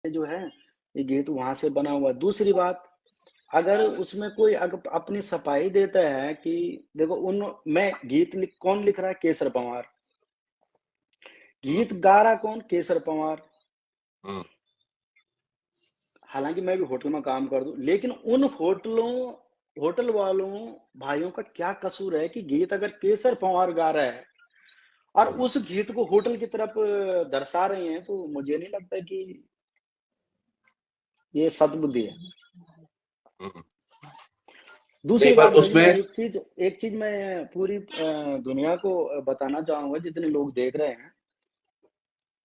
जो है ये गीत वहां से बना हुआ है। दूसरी बात, अगर उसमें कोई अपनी सफाई देता है कि देखो उन मैं गीत कौन लिख रहा है? केसर पंवार। हम्म, गीत गा रहा कौन? केसर पंवार। हम्म, हालांकि मैं भी होटल में काम कर दूं, लेकिन उन होटल वालों भाइयों का क्या कसूर है कि गीत अगर केसर पंवार गा रहा है और हम्म, उस गीत को होटल की तरफ दर्शा रहे हैं, तो मुझे नहीं लगता कि ये सद्बुद्धि है। हम्म। नहीं दूसरी पर बात भाई, मैं उसमें एक चीज मैं पूरी दुनिया को बताना चाहूंगा, जितने लोग देख रहे हैं।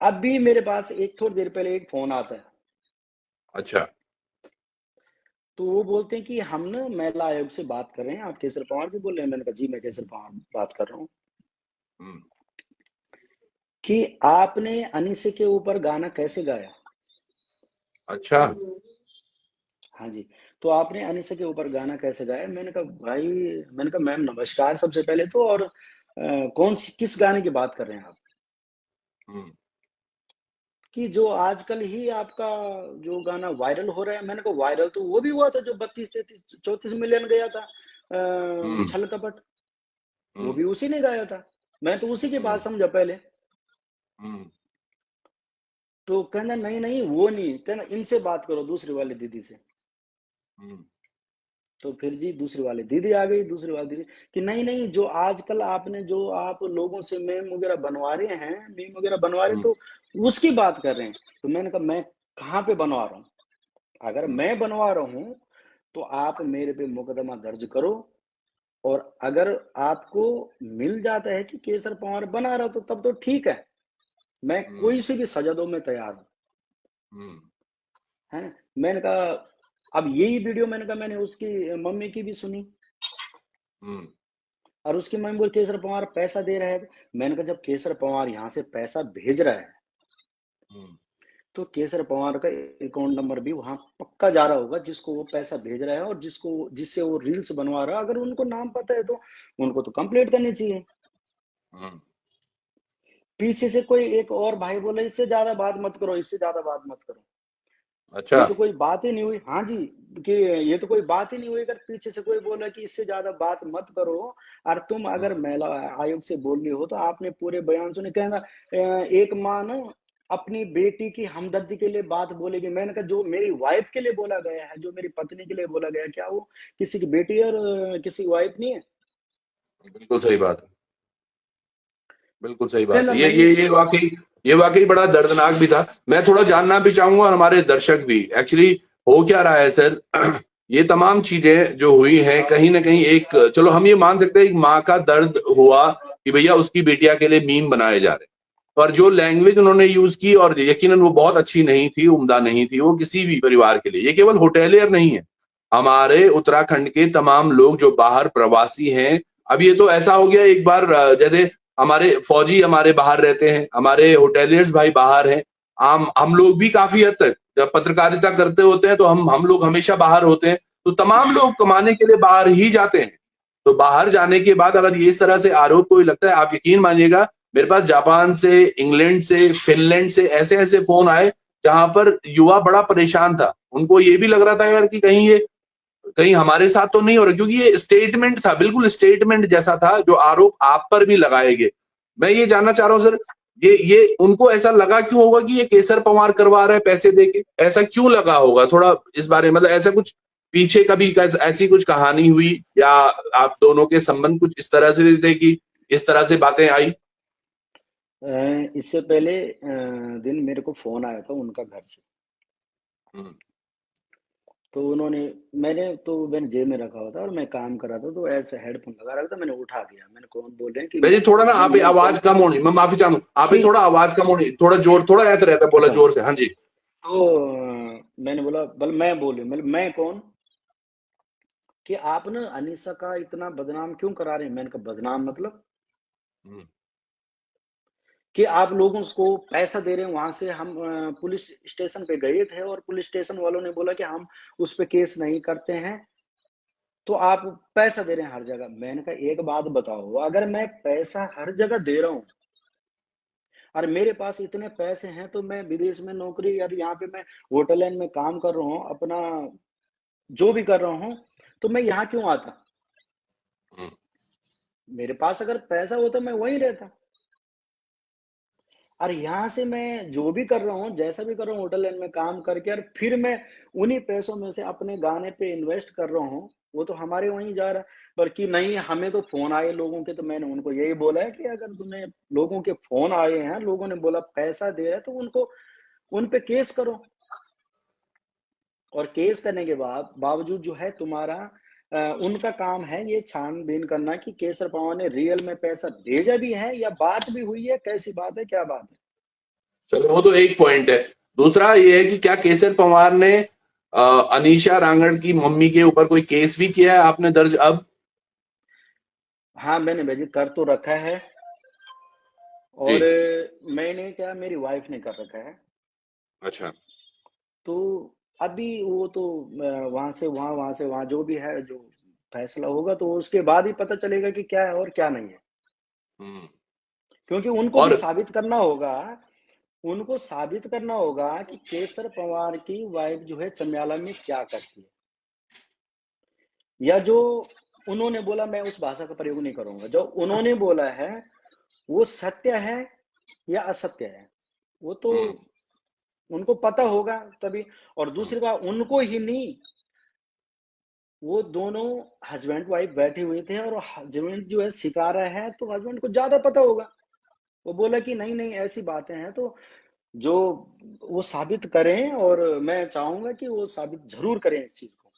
अब भी मेरे पास एक थोड़ी देर पहले एक फोन आता है, अच्छा। तो वो बोलते हैं कि हम ना महिला आयोग से बात कर रहे हैं, आप केसर पवार जी बोल रहे हैं? मैंने कहा जी मैं केसर पवार बात कर रहा हूँ। हम्म, कि आपने अनिसे के ऊपर गाना कैसे गाया? अच्छा। हाँ जी। तो आपने अनिसा के ऊपर गाना कैसे गाया? मैंने कहा भाई, मैंने कहा मैम नमस्कार सबसे पहले तो, और कौन सी किस गाने की बात कर रहे हैं आप? हम्म, कि जो आजकल ही आपका जो गाना वायरल हो रहा है। मैंने कहा वायरल तो वो भी हुआ था जो 32 33 34 मिलियन गया था, हम्म, छल कपट। वो हम्म, भी उसी ने गाया था। मैं तो उसी की हम्म, बात समझा पहले। हम्म, तो कहना नहीं नहीं वो नहीं, कहना इनसे बात करो, दूसरी वाली दीदी से। हम्म, तो फिर जी दूसरी वाली दीदी आ गई, दूसरी वाली दीदी कि नहीं नहीं, जो आजकल आपने जो आप लोगों से मेम वगैरह बनवा रहे हैं, मीम वगैरह बनवा रहे हैं, हम्म, तो उसकी बात कर रहे हैं। तो मैंने कहा मैं कहाँ पे बनवा रहा हूँ? अगर हम्म, मैं बनवा रहा हूँ तो आप मेरे पे मुकदमा दर्ज करो। और अगर आपको मिल जाता है कि केसर पंवार बना रहा हो, तो तब तो ठीक है, मैं हम्म, कोई सी भी सजा दो मैं तैयार हूँ। हम्म, है। मैंने कहा अब यही वीडियो, मैंने कहा मैंने उसकी मम्मी की भी सुनी, हम्म, और उसकी मम्मी बोल केसर पंवार पैसा दे रहा है। मैंने कहा जब केसर पंवार यहाँ से पैसा भेज रहा है, हम्म, तो केसर पंवार का अकाउंट नंबर भी वहां पक्का जा रहा होगा, जिसको वो पैसा भेज रहा है और जिससे वो रील्स बनवा रहा है। अगर उनको नाम पता है तो उनको तो कंप्लेंट करनी चाहिए। हम्म। पीछे से कोई एक और भाई बोले इससे ज्यादा बात मत करो, इससे ज्यादा बात मत करो। अच्छा। ये तो कोई बात ही नहीं हुई। हाँ जी। कि ये तो कोई बात ही नहीं हुई, अगर पीछे से कोई बोला कि इससे ज्यादा बात मत करो। और तुम अगर हम्म, महिला आयोग से बोल रही हो, तो आपने पूरे बयान सुने। कहना एक माँ ना अपनी बेटी की हमदर्दी के लिए बात बोलेगी। मैंने कहा जो मेरी वाइफ के लिए बोला गया है, जो मेरी पत्नी के लिए बोला गया है, क्या वो किसी की बेटी और किसी वाइफ नहीं है? बिल्कुल सही बात है। बिल्कुल सही बात कहना है। नहीं। ये वाकई बड़ा दर्दनाक भी था। मैं थोड़ा जानना भी चाहूंगा और हमारे दर्शक भी एक्चुअली हो क्या रहा है सर। ये तमाम चीजें जो हुई हैं कहीं ना कहीं एक चलो हम ये मान सकते हैं एक माँ का दर्द हुआ कि भैया उसकी बेटिया के लिए मीम बनाए जा रहे हैं। पर जो लैंग्वेज उन्होंने यूज की और यकीनन वो बहुत अच्छी नहीं थी, उम्दा नहीं थी वो किसी भी परिवार के लिए। ये केवल होटेलियर नहीं है, हमारे उत्तराखंड के तमाम लोग जो बाहर प्रवासी हैं। अब ये तो ऐसा हो गया एक बार जैसे हमारे फौजी हमारे बाहर रहते हैं, हमारे होटेलियर्स भाई बाहर हैं। हम लोग भी काफी हद तक जब पत्रकारिता करते होते हैं तो हम लोग हमेशा बाहर होते हैं। तो तमाम लोग कमाने के लिए बाहर ही जाते हैं। तो बाहर जाने के बाद अगर ये इस तरह से आरोप कोई लगता है, आप यकीन मानिएगा मेरे पास जापान से, इंग्लैंड से, फिनलैंड से ऐसे ऐसे फोन आए जहां पर युवा बड़ा परेशान था। उनको ये भी लग रहा था यार कि कहीं हमारे साथ तो नहीं हो रहा, क्योंकि ये स्टेटमेंट था, बिल्कुल स्टेटमेंट जैसा था जो आरोप आप पर भी लगाए गए। मैं ये जानना चाह रहा हूं सर, ये उनको ऐसा लगा क्यों होगा कि ये केसर पंवार करवा रहा है पैसे देके? ऐसा क्यों लगा होगा? थोड़ा इस बारे में मतलब ऐसा कुछ पीछे कभी ऐसी कुछ कहानी हुई या आप दोनों के संबंध कुछ इस तरह से थे कि इस तरह से बातें आई? इससे पहले दिन मेरे को फोन आया था उनका घर से। हम्म। तो मैंने जेब में रखा हुआ था और मैं काम कर रहा था, तो ऐसे हेडफोन लगा रखा था। मैंने उठा दिया, मैंने कौन बोल रहे हैं कि भाई मैं थोड़ा ना जी आप मैं आवाज कौन। कम होनी, मैं माफी चाहता हूँ, आप ही कि थोड़ा आवाज कम होनी, थोड़ा जोर, थोड़ा ऐसा रहता है, बोला अच्छा। जोर से। हाँ जी। तो मैंने बोला बल मैं बोलूं, मैं कौन? कि आप ना अनीसा का इतना बदनाम क्यों करा रहे हैं? मैंने कहा बदनाम मतलब हम्म, कि आप लोगों को पैसा दे रहे हैं। वहां से हम पुलिस स्टेशन पे गए थे, और पुलिस स्टेशन वालों ने बोला कि हम उस पे केस नहीं करते हैं। तो आप पैसा दे रहे हैं हर जगह। मैंने कहा एक बात बताओ, अगर मैं पैसा हर जगह दे रहा हूं, अरे मेरे पास इतने पैसे हैं तो मैं विदेश में नौकरी, यार यहाँ पे मैं होटल लाइन में काम कर रहा हूँ, अपना जो भी कर रहा हूँ, तो मैं यहाँ क्यों आता? हम्म, मेरे पास अगर पैसा होता मैं वहीं रहता। और यहाँ से मैं जो भी कर रहा हूँ, जैसा भी कर रहा हूँ होटल लाइन में काम करके, और फिर मैं उन्हीं पैसों में से अपने गाने पे इन्वेस्ट कर रहा हूँ, वो तो हमारे वहीं जा रहा है। बल्कि नहीं, हमें तो फ़ोन आए लोगों के, तो मैंने उनको यही बोला है कि अगर तुम्हें लोगों के फ़ोन आए हैं, लोगों ने बोला पैसा दे रहा है, तो उनको उन पे केस करो। और केस करने के बावजूद जो है तुम्हारा उनका काम है ये छानबीन करना कि केसर पवार ने रियल में पैसा भेजा भी है या बात भी हुई है, कैसी बात है, क्या बात है। चलो वो तो एक पॉइंट है। दूसरा ये है कि क्या केसर पवार ने अनीशा रांगड़ की मम्मी के ऊपर कोई केस भी किया है आपने दर्ज अब? हाँ, मैंने भेजी कर तो रखा है, जी। और मैंने क्या, मेरी वाइफ ने कर रखा है। अच्छा। तो अभी वो तो वहां से वहां, वहां से वहां, जो भी है, जो फैसला होगा तो उसके बाद ही पता चलेगा कि क्या है और क्या नहीं है। हम्म। क्योंकि उनको भी और साबित करना होगा, उनको साबित करना होगा कि केसर पवार की वाइफ जो है चमियाला में क्या करती है, या जो उन्होंने बोला, मैं उस भाषा का प्रयोग नहीं करूंगा, जो उन्होंने बोला है वो सत्य है या असत्य है, वो तो हम्म, उनको पता होगा तभी। और दूसरी बात, उनको ही नहीं, वो दोनों हस्बैंड वाइफ बैठे हुए थे, और हस्बैंड जो है सिखा रहा है, तो हस्बैंड को ज्यादा पता होगा। वो बोला कि नहीं नहीं ऐसी बातें हैं, तो जो वो साबित करें, और मैं चाहूंगा कि वो साबित जरूर करें इस चीज को।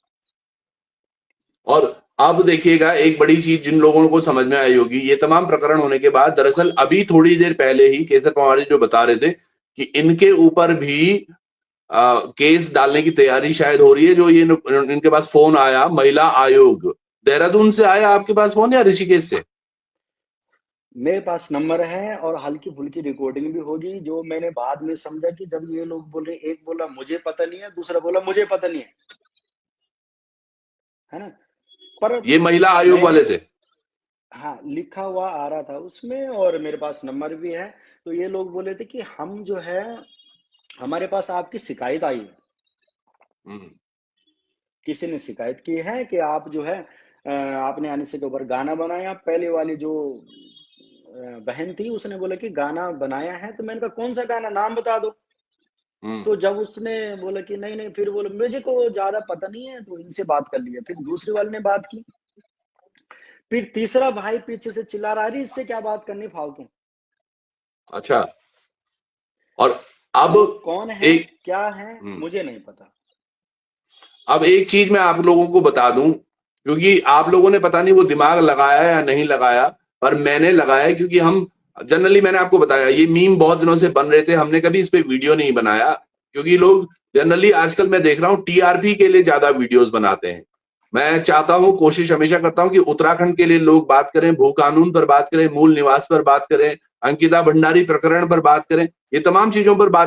और अब देखिएगा एक बड़ी चीज जिन लोगों को समझ में आई होगी, ये तमाम प्रकरण होने के बाद दरअसल अभी थोड़ी देर पहले ही केसर पवार जी जो बता रहे थे कि इनके ऊपर भी केस डालने की तैयारी शायद हो रही है। जो ये इनके पास फोन आया महिला आयोग देहरादून से आया आपके पास फोन या ऋषिकेश से? मेरे पास नंबर है और हल्की फुल्की रिकॉर्डिंग भी होगी, जो मैंने बाद में समझा कि जब ये लोग बोल रहे, एक बोला मुझे पता नहीं है, दूसरा बोला मुझे पता नहीं है ना। पर ये महिला आयोग मैंने, वाले थे? हाँ, लिखा हुआ आ रहा था उसमें, और मेरे पास नंबर भी है। तो ये लोग बोले थे कि हम जो है, हमारे पास आपकी शिकायत आई है, हम्म, किसी ने शिकायत की है कि आप जो है आपने अनिशा के ऊपर गाना बनाया। पहले वाली जो बहन थी उसने बोला कि गाना बनाया है, तो मैंने कहा कौन सा गाना, नाम बता दो। हम्म। तो जब उसने बोला कि नहीं नहीं, फिर बोला मुझे को ज्यादा पता नहीं है, तो इनसे बात कर लिया। फिर दूसरी वाले ने बात की, फिर तीसरा भाई पीछे से चिल्ला रहा, अरे इससे क्या बात करनी फालतू। अच्छा। और अब वो कौन है एक क्या है हम्म, मुझे नहीं पता। अब एक चीज मैं आप लोगों को बता दूं, क्योंकि आप लोगों ने पता नहीं वो दिमाग लगाया या नहीं लगाया, पर मैंने लगाया। क्योंकि हम जनरली, मैंने आपको बताया, ये मीम बहुत दिनों से बन रहे थे, हमने कभी इस पे वीडियो नहीं बनाया। क्योंकि लोग जनरली आजकल मैं देख रहा हूं टीआरपी के लिए ज्यादा वीडियोस बनाते हैं। मैं चाहता हूं, कोशिश हमेशा करता हूं कि उत्तराखंड के लिए लोग बात करें, भू कानून पर बात करें, मूल निवास पर बात करें, अंकिता भंडारी प्रकरण पर बात करें, ये तमाम चीजों पर बात